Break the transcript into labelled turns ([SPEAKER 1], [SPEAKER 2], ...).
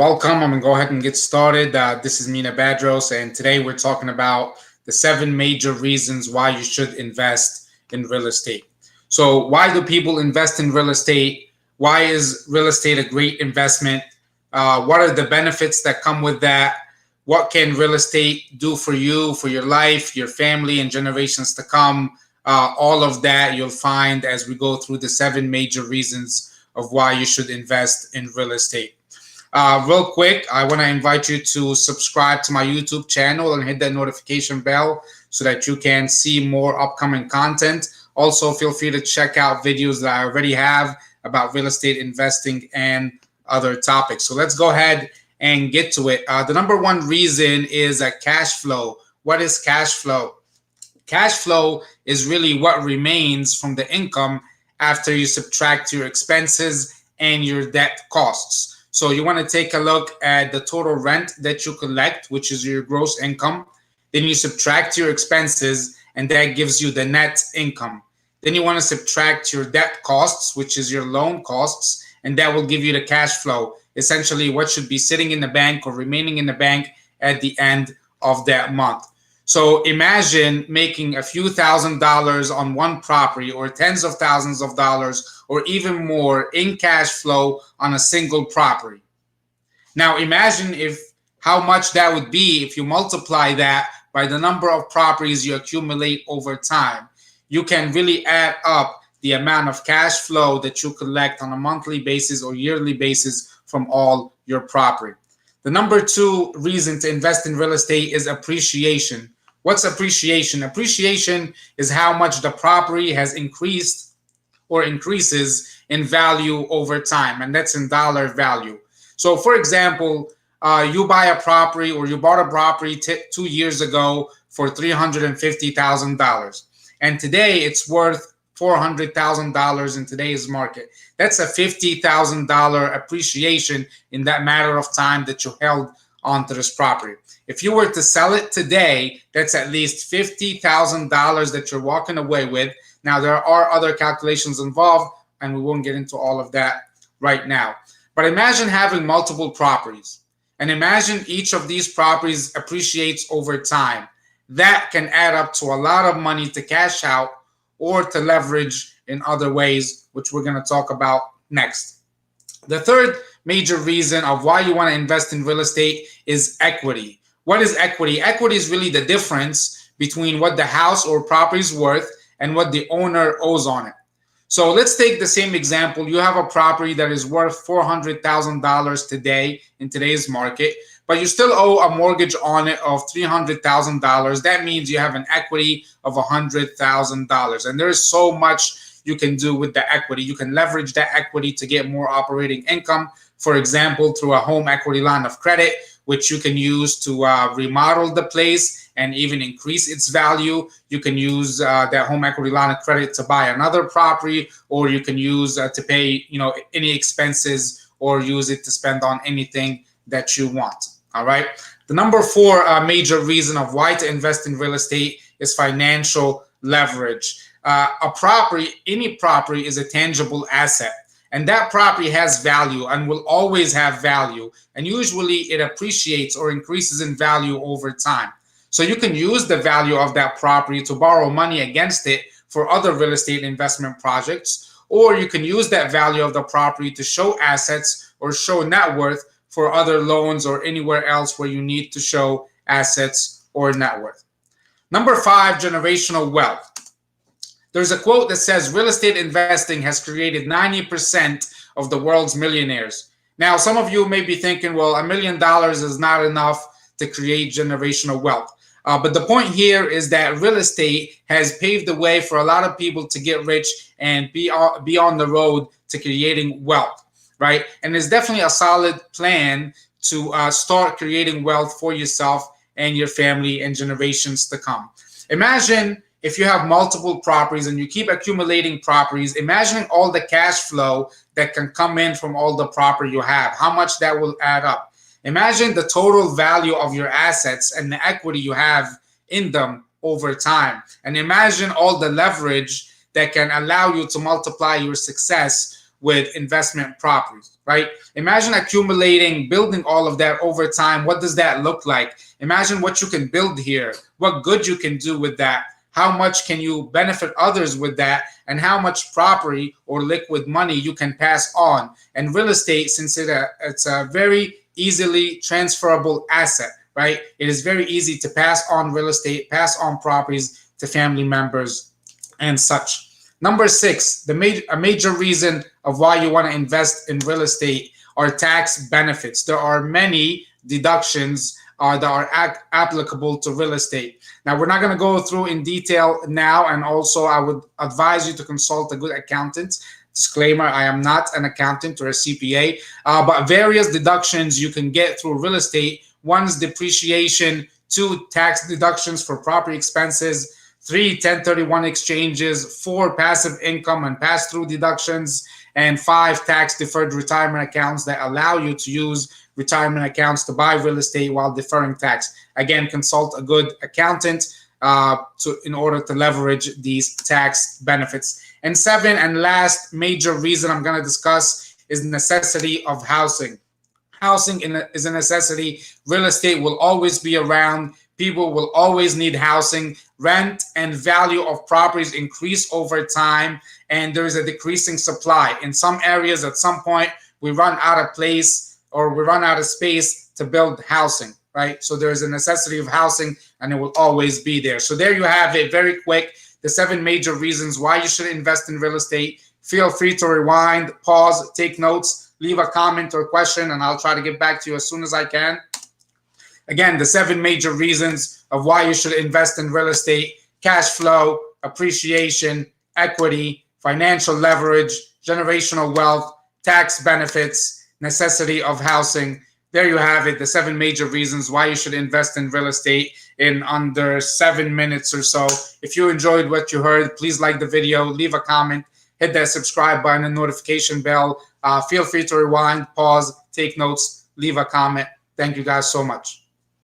[SPEAKER 1] Welcome. I'm going to go ahead and get started. This is Mena, and today we're talking about the 7 major reasons why you should invest in real estate. So, why do people invest in real estate? Why is real estate a great investment? What are the benefits that come with that? What can real estate do for you, for your life, your family, and generations to come? All of that you'll find as we go through the 7 major reasons of why you should invest in real estate. Real quick, I want to invite you to subscribe to my YouTube channel and hit that notification bell so that you can see more upcoming content. Also, feel free to check out videos that I already have about real estate investing and other topics. So let's go ahead and get to it. The number one reason is cash flow. What is cash flow? Cash flow is really what remains from the income after you subtract your expenses and your debt costs. So you want to take a look at the total rent that you collect, which is your gross income. Then you subtract your expenses, and that gives you the net income. Then you want to subtract your debt costs, which is your loan costs, and that will give you the cash flow, essentially what should be sitting in the bank or remaining in the bank at the end of that month. So imagine making a few $1,000s on one property or tens of thousands of dollars or even more in cash flow on a single property. Now imagine how much that would be if you multiply that by the number of properties you accumulate over time. You can really add up the amount of cash flow that you collect on a monthly basis or yearly basis from all your property. The number two reason to invest in real estate is appreciation. What's appreciation? Appreciation is how much the property has increased or increases in value over time, and that's in dollar value. So, for example, you buy a property or you bought a property 2 years ago for $350,000, and today it's worth $400,000 in today's market. That's a $50,000 appreciation in that matter of time that you held onto this property. If you were to sell it today, that's at least $50,000 that you're walking away with. Now, there are other calculations involved, and we won't get into all of that right now. But imagine having multiple properties, and imagine each of these properties appreciates over time. That can add up to a lot of money to cash out or to leverage in other ways, which we're going to talk about next. The third major reason of why you want to invest in real estate is equity. What is equity? Equity is really the difference between what the house or property is worth and what the owner owes on it. So let's take the same example. You have a property that is worth $400,000 today in today's market, but you still owe a mortgage on it of $300,000. That means you have an equity of $100,000. And there is so much you can do with the equity. You can leverage that equity to get more operating income. For example, through a home equity line of credit, which you can use to remodel the place and even increase its value. You can use that home equity line of credit to buy another property, or you can use to pay any expenses or use it to spend on anything that you want. All right. The number four major reason of why to invest in real estate is financial leverage. Any property is a tangible asset. And that property has value and will always have value. And usually it appreciates or increases in value over time. So you can use the value of that property to borrow money against it for other real estate investment projects, or you can use that value of the property to show assets or show net worth for other loans or anywhere else where you need to show assets or net worth. Number five, generational wealth. There's a quote that says real estate investing has created 90% of the world's millionaires. Now, some of you may be thinking, well, $1 million is not enough to create generational wealth. But the point here is that real estate has paved the way for a lot of people to get rich and be on the road to creating wealth, right? And it's definitely a solid plan to start creating wealth for yourself and your family and generations to come. Imagine if you have multiple properties and you keep accumulating properties, imagining all the cash flow that can come in from all the property you have, how much that will add up. Imagine the total value of your assets and the equity you have in them over time. And imagine all the leverage that can allow you to multiply your success with investment properties, right? Imagine accumulating, building all of that over time. What does that look like? Imagine what you can build here, what good you can do with that, how much can you benefit others with that, and how much property or liquid money you can pass on. And real estate, since it's a very easily transferable asset, right? It is very easy to pass on real estate, pass on properties to family members and such. Number six, a major reason of why you want to invest in real estate are tax benefits. There are many deductions that are applicable to real estate. Now, we're not going to go through in detail now, and also I would advise you to consult a good accountant. Disclaimer, I am not an accountant or a CPA, but various deductions you can get through real estate. One's depreciation, two, tax deductions for property expenses, three, 1031 exchanges, four, passive income and pass-through deductions, and five, tax deferred retirement accounts that allow you to use retirement accounts to buy real estate while deferring tax. Again, consult a good accountant in order to leverage these tax benefits. And seven and last major reason I'm going to discuss is necessity of housing. Housing is a necessity. Real estate will always be around. People will always need housing. Rent and value of properties increase over time, and there is a decreasing supply. In some areas, at some point, we run out of place or we run out of space to build housing, right? So there is a necessity of housing, and it will always be there. So there you have it, very quick. The 7 major reasons why you should invest in real estate. Feel free to rewind, pause, take notes, leave a comment or question, and I'll try to get back to you as soon as I can. Again, the 7 major reasons of why you should invest in real estate: cash flow, appreciation, equity, financial leverage, generational wealth, tax benefits, necessity of housing. There you have it, the 7 major reasons why you should invest in real estate in under 7 minutes or so. If you enjoyed what you heard, please like the video, leave a comment, hit that subscribe button and notification bell. Feel free to rewind, pause, take notes, leave a comment. Thank you guys so much.